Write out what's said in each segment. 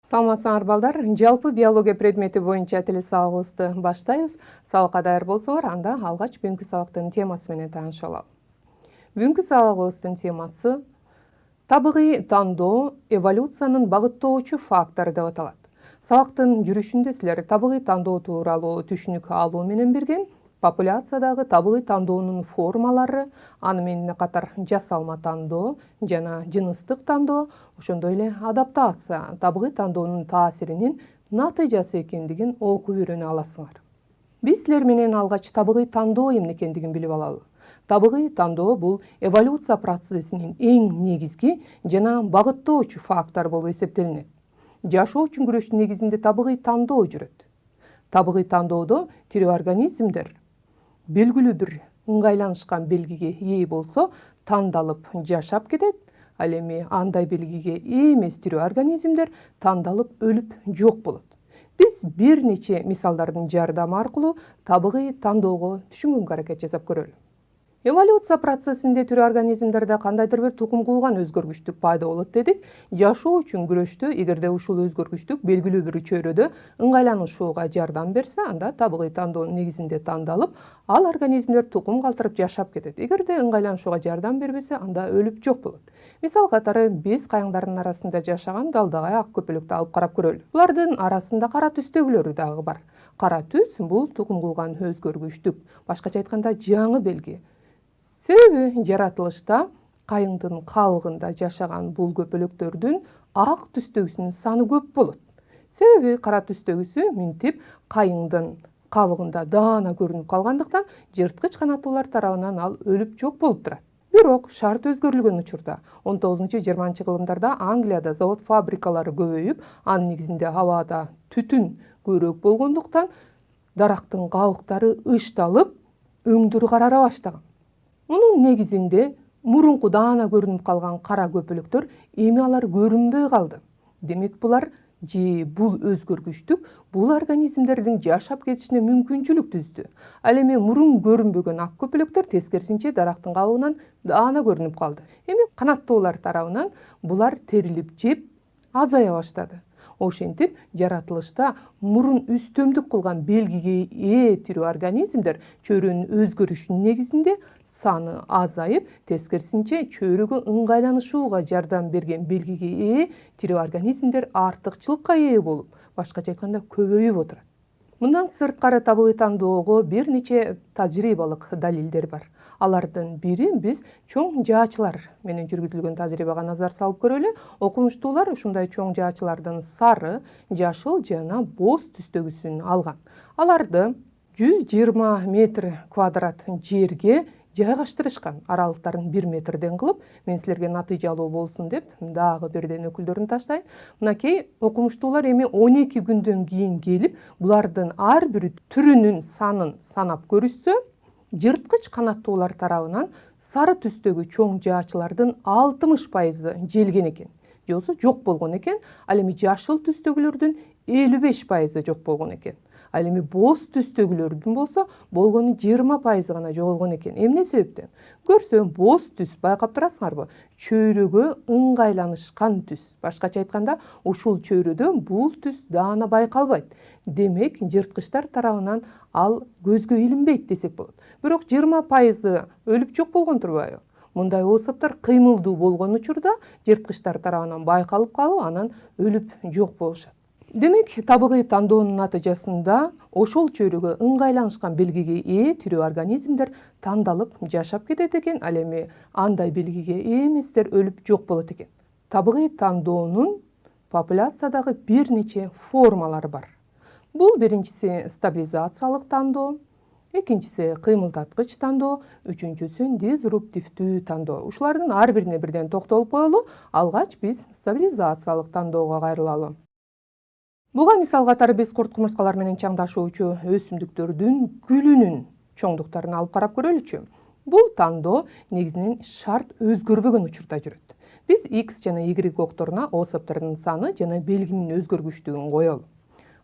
Саламатсыңар балдар, жалпы биология предмети боюнча тил сабагыбызды баштайбыз. Сабакка даяр болсоңор, анда алгач бүгүнкү сабактын темасы менен таанышып алалы. Бүгүнкү сабагыбыздын темасы табигый тандоо эволюциянын багыттоочу фактор деп аталат. Сабактын жүрүшүндө силер табигый тандоо тууралуу түшүнүк алуу менен бирге популяциядагы табигый тандоонун формалары, аны менен катар жасалма тандоо жана жыныстык тандоо, ошондой эле адаптация табигый тандоонун таасиринин натыйжасы экендигин окуп үйрөнө аласыңар. Биз силер менен алгач табигый тандоо эмне экендигин билип алалы. Табигый тандоо бул эволюция процессинин эң негизги жана багыттоочу фактор болуп эсептелинет. Жашоо үчүн күрөштүн негизинде табигый тандоо жүрөт. Табигый тандоодо тирүү организмдер белгилүү бир ыңгайланышкан белгиге ээ болсо тандалып жашап кетет, ал эми андай белгиге ээ эмес тирүү организмдер тандалып өлүп жок болот. Биз бир нече мисалдардын жардамы аркылуу табигый тандоого түшүнгөнгө аракет жасап көрөлү. Эволюция процессинде тирүү организмдерде кандайдыр бир тукум кууган өзгөргүчтүк пайда болот дедик. Жашоо үчүн күрөштө эгерде ушул өзгөргүчтүк белгилүү бир чөйрөдө ыңгайланышууга жардам берсе, анда табигый тандоонун негизинде тандалып, ал организмдер тукум калтырып жашап кетет. Эгерде ыңгайланышууга жардам бербесе, анда өлүп жок болот. Мисал катары биз кайыңдардын арасында жашаган далдагай ак көпөлөктү алып карап көрөлү. Булардын арасында кара түстөгүлөрү дагы бар. Кара түс бул тукум кууган өзгөргүчтүк, башкача айтканда жаңы белги. Себеби жаратылышта кайыңдын кабыгында жашаган бул көпөлөктөрдүн ак түстөгүсүнүн саны көп болот. Себеби кара түстөгүсү минтип кайыңдын кабыгында даана көрүнүп калгандыктан жырткыч канаттуулар тарабынан ал өлүп жок болуп турат. Бирок шарт өзгөрүлгөн учурда 19-20 кылымдарда Англияда завод фабрикалары көбөйүп, анын негизинде абада түтүн көбүрөөк болгондуктан дарактын кабыктары ычталып, өңдөрү карара баштаган. Мунун негизинде мурунку даана көрүнүп калган кара көпөлөктөр эми алар көрүнбөй калды. Демек булар бул өзгөргүчтүк бул организмдердин жашап кетишине мүмкүнчүлүк түздү. Ал эми мурун көрүнбөгөн ак көпөлөктөр тескерисинче дарактын кабыгынан даана көрүнүп калды. Эми канаттуулар тарабынан булар терилип жеп азая баштады. Ошентип жаратылышта мурун үстөмдүк кылган белгиге ээ тирүү организмдер чөйрөнүн өзгөрүшүнүн негизинде саны азайып, тескерисинче чөйрөгө ыңгайланышууга жардам берген белгиге ээ тирүү организмдер артыкчылыкка ээ болуп, башкача айтканда көбөйүп отурат. Мындан сырткары табигый тандоого бир нече тажрыйбалык далилдер бар. Алардын бири биз чоң жаачылар менен жүргүзүлгөн тажрыйбага назар салып көрөлү. Окумуштуулар ушундай чоң жаачылардын сары, жашыл жана боз түстөгүсүн алган. Аларды 120 метр квадрат жерге жайгаштырышкан, аралыктарын 1 метрден кылып, мен силерге натыйжалуу болсун деп дагы бирден өкүлдөрүн таштайм. Мынакей окумуштуулар эми 12 күндөн кийин келип, булардын ар бир түрүнүн санын санап көрүшсө, жырткыч канаттуулар тарабынан сары түстөгү чоң жаачылардын 60% желген экен. Же болбосо жок болгон экен. Ал эми жашыл түстөгүлөрдүн 55% жок болгон экен. Ал эми боз түстөгүлөрдүн болсо болгону 20% гана жоголгон экен. Эмне себептен? Көрсөм боз түс, байкап турасыңарбы? Чөйрөгө ыңгайланышкан түс. Башкача айтканда, ушул чөйрөдө бул түс даана байкалбайт. Демек, жырткычтар тарабынан ал көзгө илинбейт десек болот. Бирок 20% өлүп жок болгон турбайбы? Мындай особтор кыймылдуу болгон учурда жырткычтар тарабынан байкалып калып, анан өлүп жок болушат. Демек, табигый тандоонун натыйжасында ошол чөйрөгө ыңгайланышкан белгиге ээ тирүү организмдер тандалып жашап кетет экен, ал эми андай белгиге ээ эместер өлүп жок болот экен. Табигый тандоонун популяциядагы бир нече формалары бар. Бул биринчиси стабилизациялык тандоо, экинчиси кыймылдаткыч тандоо, үчүнчүсү дизруптивдүү тандоо. Ушулардын ар бирине бирден токтолуп коелу. Алгач биз стабилизациялык тандоого кайрылалы. Буга мисал катары биз курт-кумурскалар менен чаңдашуучу өсүмдүктөрдүн гүлүнүн чоңдуктарын алып карап көрөлүчү. Бул тандоо негизинен шарт өзгөрбөгөн учурда жүрөт. Биз X жана Y окторуна особтордун саны жана белгинин өзгөргүчтүгүн коелу.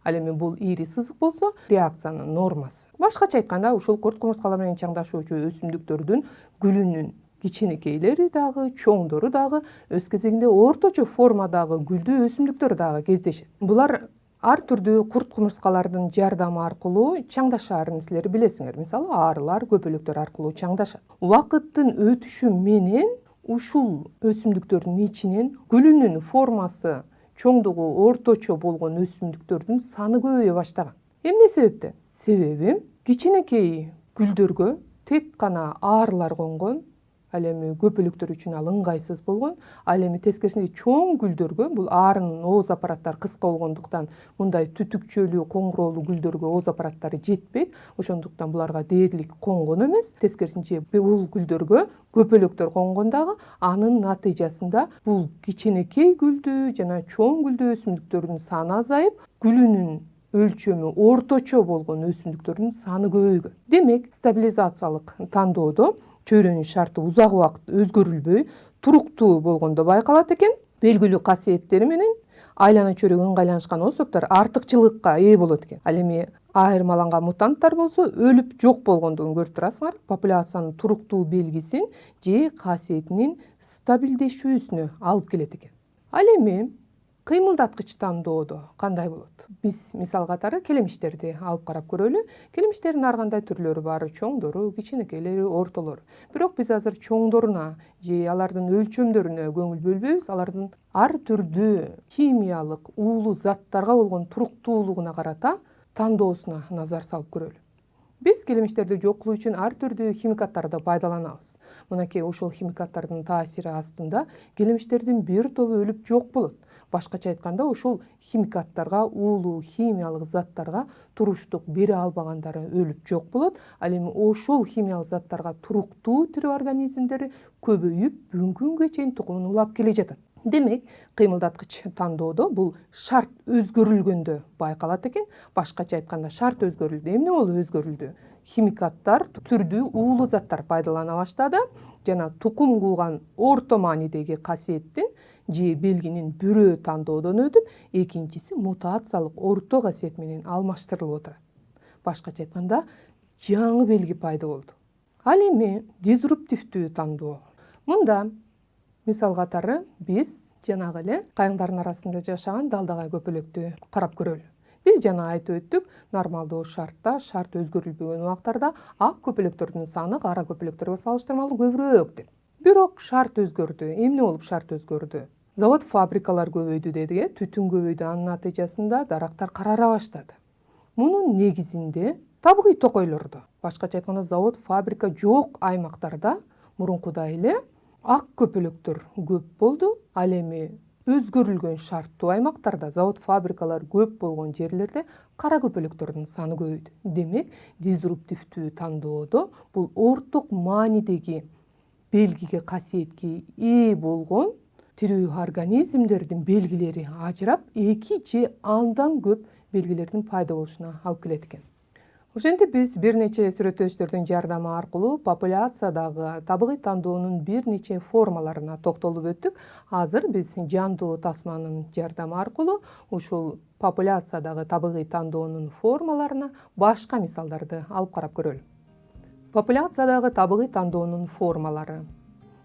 Ал эми бул ири сызык болсо реакциянын нормасы. Башкача айтканда ушул курт кумурскалар менен чаңдашуучу өсүмдүктөрдүн гүлүнүн кичинекейлери дагы, чоңдору дагы, өз кезегинде орточо формадагы гүлдүү өсүмдүктөр дагы кездешет. Булар ар түрдүү курт кумурскалардын жардамы аркылуу чаңдашаарын силер билесиңер. Мисалы, арылар, көпөлөктөр аркылуу чаңдашат. Убакыттын өтүшү менен ушул өсүмдүктөрдүн ичинен гүлүнүн формасы, чоңдугу орточо болгон өсүмдүктөрдүн саны көбөйө баштаган. Эмне себептен? Себеби кичинекей гүлдөргө тек гана арылар конгон, ал эми көпөлөктөр үчүн ал ыңгайсыз болгон. Ал эми тескерисинде чоң гүлдөргө бул арынын ооз аппараттары кыска болгондуктан мындай түтүкчөлүү, коңуроолуу гүлдөргө ооз аппараттары жетпейт. Ошондуктан буларга дээрлик конгон эмес. Тескерисинче бул гүлдөргө көпөлөктөр конгон дагы. Анын натыйжасында бул кичинекей гүлдүү жана чоң гүлдүү өсүмдүктөрдүн саны азайып, гүлүнүн өлчөмү орточо болгон өсүмдүктөрдүн саны көбөйгөн. Демек, стабилизациялык тандоодо чөйрөнүн шарты узак убакыт өзгөрүлбөй, туруктуу болгондо байкалат экен. Белгилүү касиеттери менен айлана чөйрөгө ыңгайланышкан особдор артыкчылыкка ээ болот экен. Ал эми айырмаланган мутанттар болсо өлүп жок болгондугун көрүп турасыңар. Популяциянын туруктуу белгисин же касиетинин стабилдешүүсүнө алып келет экен. Ал эми кыймылдаткыч тандоодо кандай болот? Биз мисал катары келемиштерди алып карап көрөлү. Келемиштердин ар кандай түрлөрү бар, чоңдору, кичинекейлери, ортолору. Бирок биз азыр чоңдоруна же алардын өлчөмдөрүнө көңүл бөлбөйбүз. Алардын ар түрдүү химиялык уулуу заттарга болгон туруктуулугуна карата тандоосуна назар салып көрөлү. Биз келемиштерди жок кылуу үчүн ар түрдүү химикаттарды пайдаланабыз. Мынакей ошол химикаттардын таасири астында келемиштердин бир тобу өлүп жок болот. Башкача айтканда, ошол химикаттарга, уулуу химиялык заттарга туруштук бере албагандары өлүп жок болот. Ал эми ошол химиялык заттарга туруктуу тирүү организмдери көбөйүп, бүгүнкү күнгө чейин тукумун улап келе жатат. Демек, кыймылдаткыч тандоодо бул шарт өзгөрүлгөндө байкалат экен. Башкача айтканда, шарт өзгөрүлдү. Эмне болуп өзгөрүлдү? Химикаттар, түрдүү уулуу заттар пайдалана баштады жана тукум кууган орто маанидеги касиеттин же белгинин бирөө тандоодон өтүп, экинчиси мутациялык орто касиет менен алмаштырылып отурат. Башкача айтканда, жаңы белги пайда болду. Ал эми дизруптивдүү тандоо. Мында мисал катары биз жанагы эле кайыңдардын арасында жашаган далдагай көпөлөктү карап көрөлү. Биз жана айтып өттүк, нормалдуу шартта, шарт өзгөрүлбөгөн убактарда ак көпөлөктөрдүн саны кара көпөлөктөргө салыштырмалуу көбүрөөк деп. Бирок шарт өзгөрдү. Эмне болуп шарт өзгөрдү? Завод фабрикалар көбөйдү дедик, түтүн көбөйдү, анын натыйжасында дарактар карара баштады. Мунун негизинде табигый токойлордо, башкача айтканда завод фабрика жок аймактарда мурункудай эле ак көпөлөктөр көп болду. Ал эми өзгөрүлгөн шарттуу аймактарда, завод фабрикалар көп болгон жерлерде кара көпөлөктөрдүн саны көбөйдү. Демек, дизруптивдүү тандоодо бул орток маанидеги белгиге, касиетке ээ болгон тирүү организмдердин белгилери ажырап, эки же андан көп белгилердин пайда болушуна алып келет экен. Ошентип биз бир нече сүрөттөөчтөрдүн жардамы аркылуу популяциядагы табигый тандоонун бир нече формаларына токтолуп өттүк. Азыр биз жандуу тасманын жардамы аркылуу ушул популяциядагы табигый тандоонун формаларына башка мисалдарды алып карап көрөлү. Популяциядагы табигый тандоонун формалары.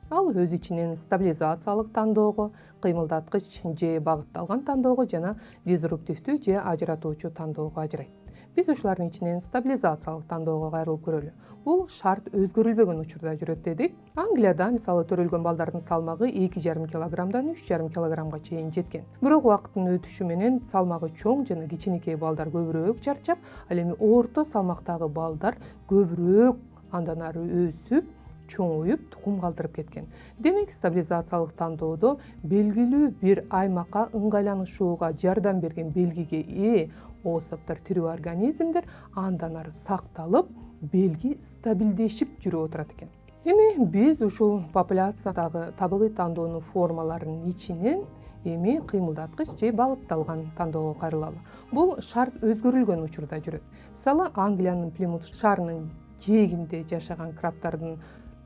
Ал өз ичинен стабилизациялык тандоого, кыймылдаткыч же багытталган тандоого жана дизруптивдүү же ажыратуучу тандоого ажырайт. Биз ушулардын ичинен стабилизациялык тандоого кайрылып көрөлү. Бул шарт өзгөрүлбөгөн учурда жүрөт дедик. Англияда мисалы төрөлгөн балдардын салмагы 2,5 килограммдан 3,5 килограммга чейин жеткен. Бирок убакыттын өтүшү менен салмагы чоң жана кичинекей балдар көбүрөөк чарчап, ал эми орто салмактагы балдар көбүрөөк андан ары өсүп, чоңоюп, тукум калтырып кеткен. Демек, стабилизациялык тандоодо белгилүү бир аймакка ыңгайланышууга жардам берген белгиге ээ особдор, тирүү организмдер андан ары сакталып, белги стабилдешип жүрүп отурат экен. Эми биз ушул популяциядагы табигый тандоонун формаларынын ичинен эми кыймылдаткыч же багытталган тандоого кайрылалы. Бул шарт өзгөрүлгөн учурда жүрөт. Мисалы, Англиянын Плимут шаарынын жээгинде жашаган крабтардын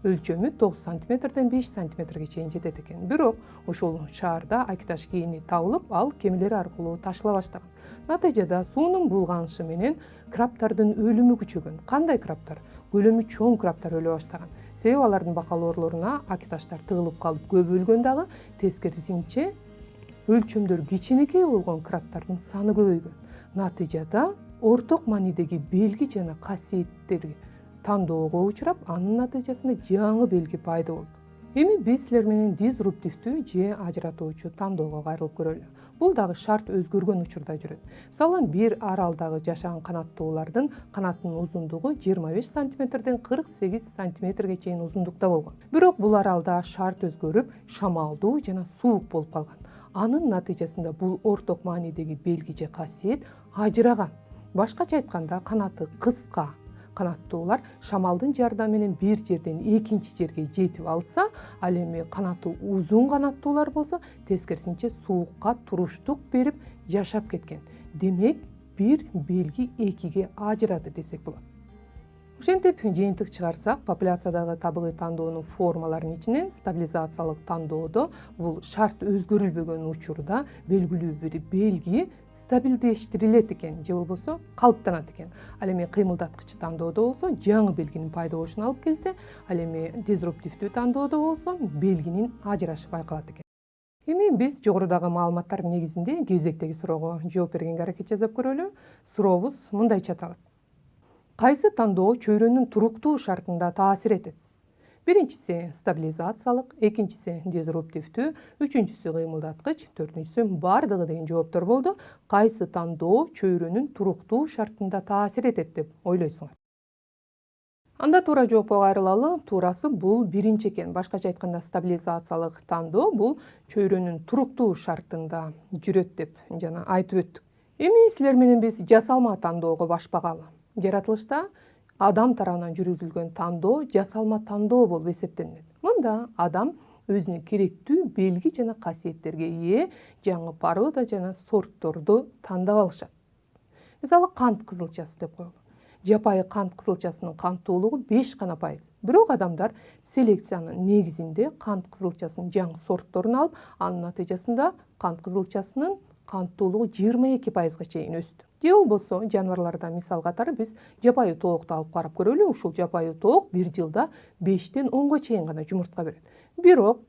өлчөмү 9 сантиметрден 5 сантиметрге чейин жетет экен. Бирок ошол шаарда Акиташ кийини табылып, ал кемелер аркылуу ташыла баштаган. Натыйжада суунун булганышы менен крабтардын өлүмү күчөгөн. Кандай крабтар? Көлөмү чоң крабтар өлө баштаган. Себеби алардын бакалоорлоруна акиташтар тыгылып калып көп өлгөн дагы, тескерисинче өлчөмдөр кичинекей болгон крабтардын саны көбөйгөн. Натыйжада орток маанидеги белги жана касиеттерди тандоого учурап, анын натыйжасында жаңы белги пайда болду. Эми биз силер менен дизруптивдүү же ажыратуучу тандоого кайрылып көрөлү. Бул дагы шарт өзгөргөн учурда жүрөт. Мисалы, бир аралдагы жашаган канаттуулардын канатынын узундугу 25 сантиметрден 48 сантиметрге чейин узундукта болгон. Бирок бул аралда шарт өзгөрүп, шамалдуу жана суук болуп калган. Анын натыйжасында бул орток маанидеги белги же касиет ажыраган. Башкача айтканда, канаты кыска канаттуулар шамалдын жардамы менен бир жерден экинчи жерге жетип алса, ал эми канаты узун канаттуулар болсо, тескерисинче суукка туруштук берип жашап кеткен. Демек, бир белги экиге ажырады десек болот. Ошентип жыйынтык чыгарсак, популяциядагы табыгый тандоонун формаларынын ичинен стабилизациялык тандоодо бул шарт өзгөрүлбөгөн учурда белгилүү бир белги стабилдештирилет экен, же болбосо калыптанат экен. Ал эми кыймылдаткыч тандоодо болсо жаңы белгинин пайда болушуна алып келсе, ал эми дизруптивдүү тандоодо болсо белгинин ажырашы байкалат экен. Эми биз жогорудагы маалыматтардын негизинде кезектеги суроого жооп бергенге аракет жасап көрөлү. Сурообуз мындайча аталат: кайсы тандоо чөйрөнүн туруктуу шартында таасир этет? Биринчиси стабилизациялык, экинчиси дизруптивдүү, үчүнчүсү кыймылдаткыч, төртүнчүсү бардыгы деген жооптор болду. Кайсы тандоо чөйрөнүн туруктуу шартында таасир этет деп ойлойсуңар? Анда туура жоопко кайрылалы. Туурасы бул биринчи экен. Башкача айтканда, стабилизациялык тандоо бул чөйрөнүн туруктуу шартында жүрөт деп жана айтып өттүк. Эми силер менен биз жасалма тандоого башпагалы. Жаратылышта адам тарабынан жүргүзүлгөн тандоо жасалма тандоо болуп эсептелинет. Мында адам өзүнө керектүү белги жана касиеттерге ээ жаңы порода жана сортторду тандап алышат. Мисалы, кант кызылчасы деп коелу. Жапайы кант кызылчасынын канттуулугу 5 гана пайыз. Бирок адамдар селекциянын негизинде кант кызылчасынын жаңы сортторун алып, анын натыйжасында кант кызылчасынын канттуулугу 22%га чейин өстү. Же болбосо жаныбарлардан мисал катары биз жапайы тоокду алып карап көрөлү. Ушул жапайы тоок бир жылда 5-тен 10га чейин гана жумуртка берет. Бирок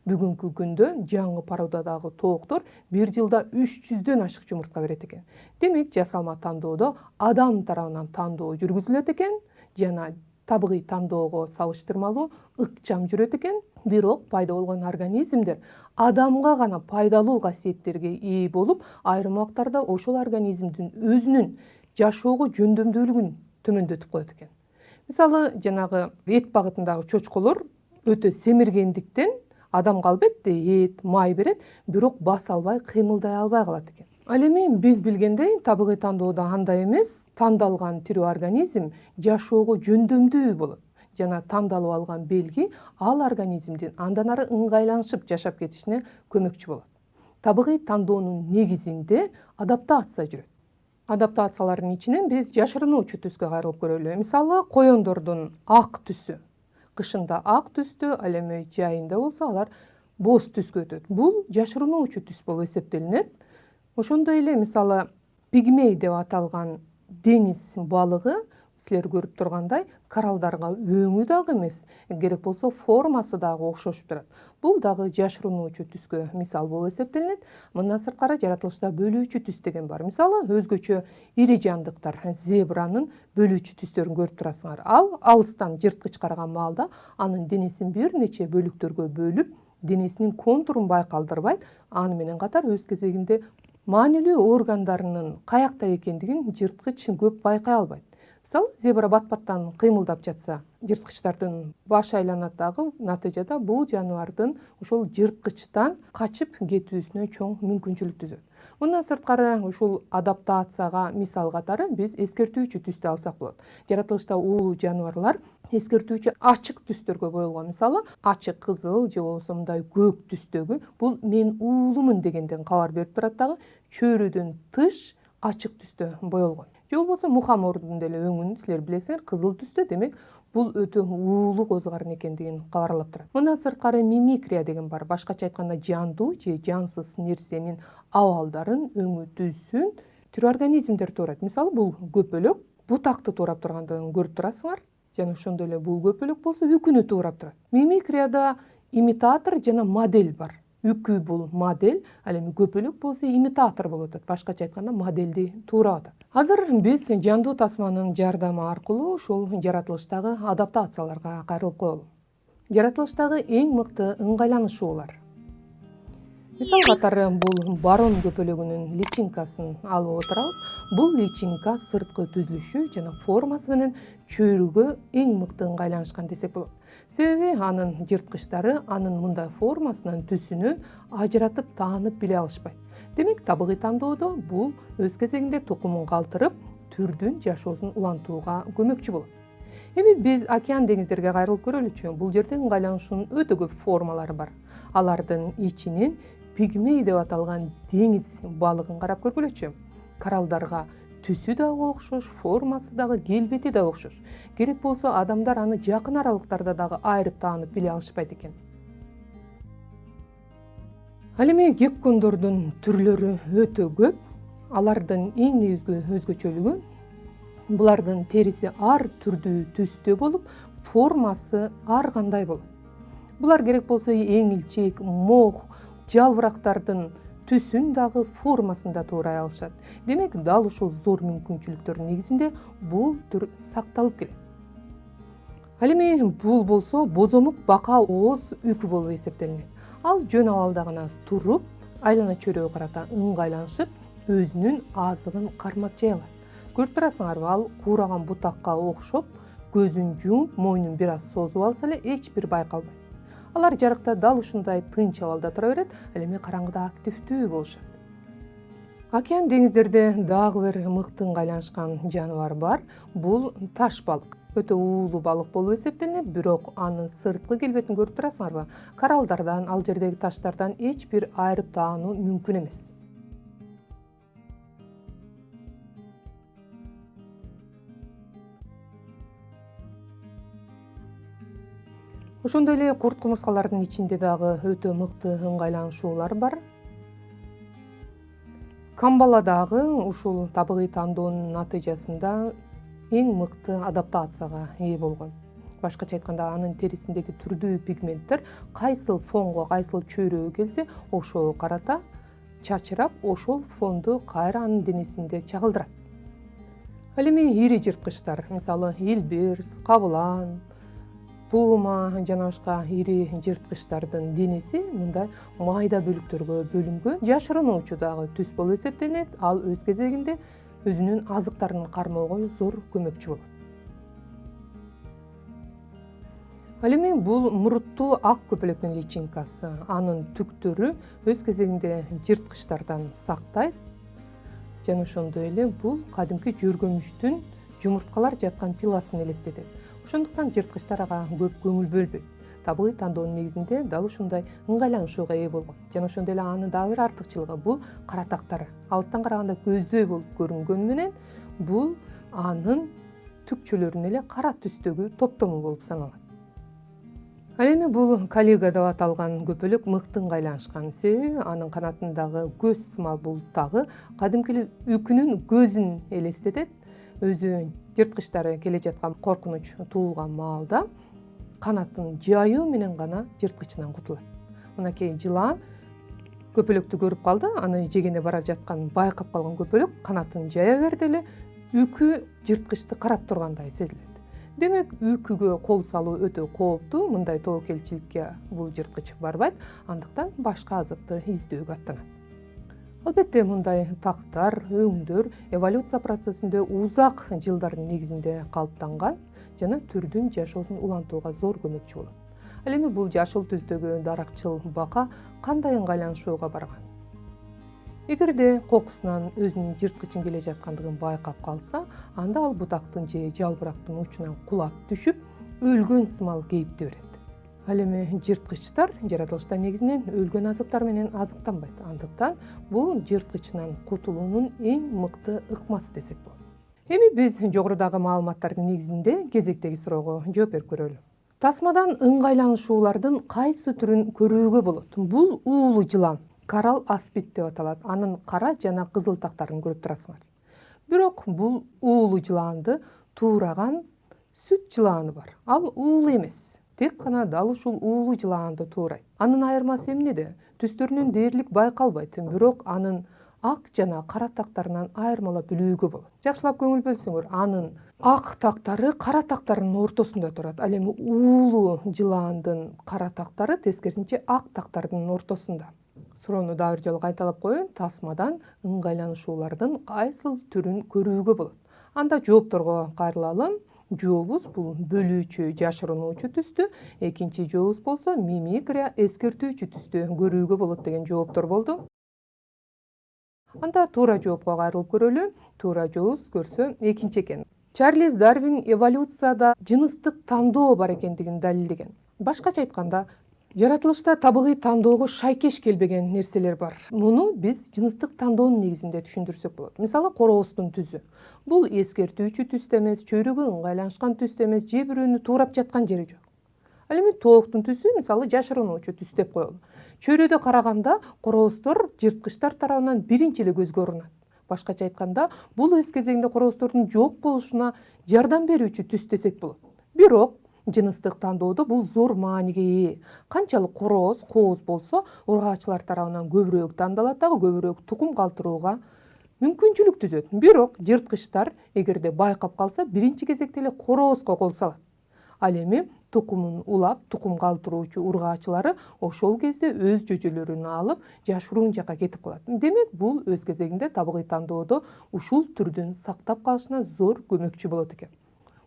бүгүнкү күндө жаңы породадагы тооктор бир жылда 300дөн ашык жумуртка берет экен. Демек, жасалма тандоодо адам тарабынан тандоо жүргүзүлөт экен жана табыгый тандоого салыштырмалуу ыкчам жүрөт экен. Бирок пайда болгон организмдер адамга гана пайдалуу касиеттерге ээ болуп, айрым убактарда ошол организмдин өзүнүн жашоого жөндөмдүүлүгүн төмөндөтүп коет экен. Мисалы, жанагы эт багытындагы чочколор өтө семиргендиктен адамга албетте эт, май берет, бирок баса албай, кыймылдай албай калат экен. Ал эми биз билгендей, табыгый тандоодо андай эмес. Тандалган тирүү организм жашоого жөндөмдүү болот жана тандалып алган белги ал организмдин андан ары ыңгайланышып жашап кетишине көмөкчү болот. Табыгый тандоонун негизинде адаптация жүрөт. Адаптациялардын ичинен биз жашырынуучу түскө кайрылып көрөлү. Мисалы, коёндордун ак түсү. Кышында ак түстө, ал эми жайында болсо алар боз түскө өтөт. Бул жашырынуучу түс болуп эсептелинет. Ошондой эле, мисалы, пигмей деп аталган деңиз балыгы, силер көрүп тургандай, коралдарга өңү дагы эмес, керек болсо формасы дагы окшошуп турат. Бул дагы жашырынуучу түскө мисал болуп эсептелинет. Мындан сырткары жаратылышта бөлүүчү түс деген бар. Мисалы, өзгөчө ири жандыктар, зебранын бөлүүчү түстөрүн көрүп турасыңар. Ал алыстан жырткыч караган маалда анын денесин бир нече бөлүктөргө бөлүп, денесинин контурун байкалдырбайт. Аны менен катар өз кезегинде маанилүү органдарынын каякта экендигин жырткыч көп байкай албайт. Мисалы, зебра бат-баттан кыймылдап жатса, жырткычтардын башы айланат дагы. Натыйжада бул жаныбардын ошол жырткычтан качып кетүүсүнө чоң мүмкүнчүлүк түзөт. Мындан сырткары, ушул адаптацияга мисал катары биз эскертүүчү түстү алсак болот. Жаратылышта уулуу жаныбарлар эскертүүчү ачык түстөргө боелгон. Мисалы, ачык кызыл же болбосо мындай көк түстөгү бул мен уулумун дегенден кабар берип турат дагы, чөйрөдөн тыш ачык түстө боелгон. Же болбосо мухомордун деле өңүн силер билесиңер, кызыл түстө. Демек, бул өтө уулуу козгарын экендигин кабарлап турат. Мындан сырткары мимикрия деген бар. Башкача айтканда жандуу же жансыз нерсенин абалдарын, өңү түзүн тирүү организмдер туурат. Мисалы бул көпөлөк бутакты туурап тургандыгын көрүп турасыңар. Жана ошондой эле бул көпөлөк болсо үкүнү туурап турат. Мимикрияда имитатор жана модель бар. Үкү бул модель, ал эми көпөлөк болсо имитатор болуп атат. Башкача айтканда моделди туурап атат. Азыр биз жандуу тасманын жардамы аркылуу ушул жаратылыштагы адаптацияларга кайрылып коелу. Жаратылыштагы эң мыкты ыңгайланышуулар. Мисал катары бул барон көпөлөгүнүн личинкасын алып отурабыз. Бул личинка сырткы түзүлүшү жана формасы менен чөйрөгө эң мыкты ыңгайланышкан десек болот. Себеби анын жырткычтары анын мындай формасынан, түсүнөн ажыратып таанып биле алышпайт. Демек, табигый тандоодо бул өз кезегинде тукумун калтырып, түрдүн жашоосун улантууга көмөкчү болот. Эми биз океан деңиздерге кайрылып көрөлүчү. Бул жерде ыңгайланышуунун өтө көп формалары бар. Алардын ичинен пигмей деп аталган деңиз балыгын карап көргүлөчү. Коралдарга түсү дагы окшош, формасы дагы, келбети дагы окшош. Керек болсо адамдар аны жакын аралыктарда дагы айырып таанып биле алышпайт экен. Ал эми геккондордун түрлөрү өтө көп. Алардын эң негизги өзгөчөлүгү булардын териси ар түрдүү түстө болуп, формасы ар кандай болот. Булар керек болсо эңилчек, мох, жалбырактардын түсүн дагы формасын да туурай алышат. Демек, дал ушул зор мүмкүнчүлүктөрдүн негизинде бул түр сакталып келет. Ал эми бул болсо бозомук бака ооз үкү болуп эсептелинет. Ал жөн абалда гана туруп, айлана чөйрөгө карата ыңгайланышып, өзүнүн азыгын кармап жей алат. Көрүп турасыңарбы, ал куураган бутакка окшоп, көзүн жумуп, мойнун бир аз созуп алса эле эч бир байкалбайт. Алар жарыкта дал ушундай тынч абалда тура берет, ал эми караңгыда активдүү болушат. Океан деңиздерде дагы бир мыкты ыңгайланышкан жаныбар бар. Бул таш балык. Өтө уулуу балык болуп эсептелинет, бирок анын сырткы келбетин көрүп турасыңарбы? Коралдардан, ал жердеги таштардан эч бир айырып таануу мүмкүн эмес. Ошондой эле курт кумурскалардын ичинде дагы өтө мыкты ыңгайланышуулар бар. Камбала дагы ушул табигый тандоонун натыйжасында эң мыкты адаптацияга ээ болгон. Башкача айтканда, анын терисиндеги түрдүү пигменттер кайсыл фонго, кайсыл чөйрөгө келсе, ошого карата чачырап, ошол фонду кайра анын денесинде чагылдырат. Ал эми ири жырткычтар, мисалы илбирс, кабылан, пума жана башка ири жырткычтардын денеси мындай майда бөлүктөргө бөлүнгөн жашырынуучу дагы түс болуп эсептелинет. Ал өз кезегинде өзүнүн азыктарын кармоого зор көмөкчү болот. Ал эми бул муруттуу ак көпөлөктүн личинкасы. Анын түктөрү өз кезегинде жырткычтардан сактайт. Жана ошондой эле бул кадимки жөргөмүштүн жумурткалар жаткан пиласын элестетет. Ошондуктан жырткычтар ага көп көңүл бөлбөйт. Табигый тандоонун негизинде дал ушундай ыңгайланышууга ээ болгон. Жана ошондой эле анын дагы бир артыкчылыгы бул каратактары. Алыстан караганда көздөй болуп көрүнгөнү менен бул анын түкчөлөрүнүн эле кара түстөгү топтому болуп саналат. Ал эми бул калига деп аталган көпөлөк мыкты ыңгайланышкан. Себеби анын канатындагы көз сымал булуттагы кадимки эле үкүнүн көзүн элестетет. Өзү жырткычтары келе жаткан коркунуч туулган маалда канатын жайуу менен гана жырткычынан кутулат. Мынакей жылан көпөлөктү көрүп калды, аны жегене бара жаткан байкап калган көпөлөк канатын жая берди эле, үкү жырткычты карап тургандай сезилет. Демек, үкүгө кол салуу өтө кооптуу. Мындай тобокелчиликке бул жырткыч барбайт, андыктан башка азыкты издөөгө аттанат. Албетте, мындай тактар, өңдөр эволюция процессинде узак жылдардын негизинде калыптанган жана түрдүн жашоосун улантууга зор көмөкчү болот. Ал эми бул жашыл түстөгү даракчыл бака кандай ыңгайланышууга барган? Эгерде кокусунан өзүнүн жырткычын келе жаткандыгын байкап калса, анда ал бутактын же жалбырактын учунан кулап түшүп, өлгөн сымал кейипти берет. Ал эми жырткычтар жаратылышта негизинен өлгөн азыктар менен азыктанбайт. Андыктан бул жырткычынан кутулуунун эң мыкты ыкмасы десек болот. Эми биз жогорудагы маалыматтардын негизинде кезектеги суроого жооп берип көрөлү. Тасмадан ыңгайланышуулардын кайсы түрүн көрүүгө болот? Бул уулуу жылан, коралл аспид деп аталат. Анын кара жана кызыл тактарын көрүп турасыңар. Бирок бул уулуу жылаанды туураган сүт жылааны бар. Ал уулуу эмес. Тек гана дал ушул уулуу жылаанды туурайт. Анын айырмасы эмнеде? Түстөрүнөн дээрлик байкалбайт, бирок анын ак жана кара тактарынан айырмалап билүүгө болот. Жакшылап көңүл бөлсөңөр, анын ак тактары кара тактарынын ортосунда турат. Ал эми уулуу жылаандын кара тактары тескерисинче ак тактардын ортосунда. Суроону дагы бир жолу кайталап коеюн. Тасмадан ыңгайланышуулардын кайсыл түрүн көрүүгө болот? Анда жоопторго кайрылалы. Жообуз бул бөлүүчү, жашырынуучу түстү, экинчи жообуз болсо мимикрия, эскертүүчү түстү көрүүгө болот деген жооптор болду. Анда туура жоопко кайрылып көрөлү. Туура жообуз көрсө экинчи экен. Чарльз Дарвин эволюцияда жыныстык тандоо бар экендигин далилдеген. Башкача айтканда, жаратылышта табигый тандоого шайкеш келбеген нерселер бар. Муну биз жыныстык тандоонун негизинде түшүндүрсөк болот. Мисалы, корооздун түзү. Бул эскертүүчү түстө эмес, чөйрөгө ыңгайланышкан түстө эмес, же бирөөнү туурап жаткан жери жок. Ал эми тооктун түсү, мисалы, жашырынуучу түс деп коелу. Чөйрөдө караганда корооздор жырткычтар тарабынан биринчи эле көзгө урунат. Башкача айтканда, бул өз кезегинде корооздордун жок болушуна жардам берүүчү түс десек болот. Бирок жыныстык тандоодо бул зор мааниге ээ. Канчалык корооз, кооз болсо, ургаачылар тарабынан көбүрөөк тандалат дагы, көбүрөөк тукум калтырууга мүмкүнчүлүк түзөт. Бирок жырткычтар эгерде байкап калса, биринчи кезекте эле короозго кол салат. Ал эми тукумун улап, тукум калтыруучу ургаачылары ошол кезде өз жөжөлөрүн алып, жашыруун жакка кетип калат. Демек, бул өз кезегинде табигый тандоодо ушул түрдүн сактап калышына зор көмөкчү болот экен.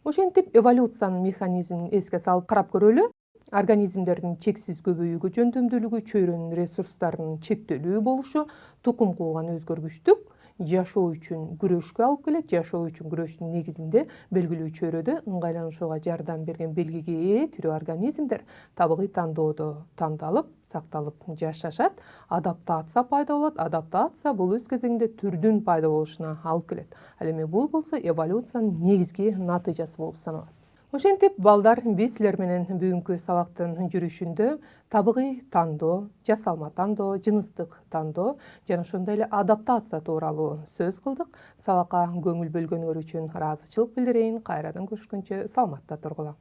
Ошентип, эволюциянын механизмин эске салып карап көрөлү. Организмдердин чексиз көбөйүүгө жөндөмдүүлүгү, чөйрөнүн ресурстарынын чектелүү болушу, тукум кууган өзгөргүчтүк жашоо үчүн күрөшкө алып келет. Жашоо үчүн күрөштүн негизинде белгилүү чөйрөдө ыңгайланышууга жардам берген белгиге ээ тирүү организмдер табигый тандоодо тандалып, сакталып жашашат. Адаптация пайда болот. Адаптация бул өз кезегинде түрдүн пайда болушуна алып келет. Ал эми бул болсо эволюциянын негизги натыйжасы болуп саналат. Ошентип, балдар, биз силер менен бүгүнкү сабактын жүрүшүндө табигый тандоо, жасалма тандоо, жыныстык тандоо жана ошондой эле адаптация тууралуу сөз кылдык. Сабакка көңүл бөлгөнүңөр үчүн ыраазычылык билдирейин. Кайрадан көрүшкөнчө саламатта тургула.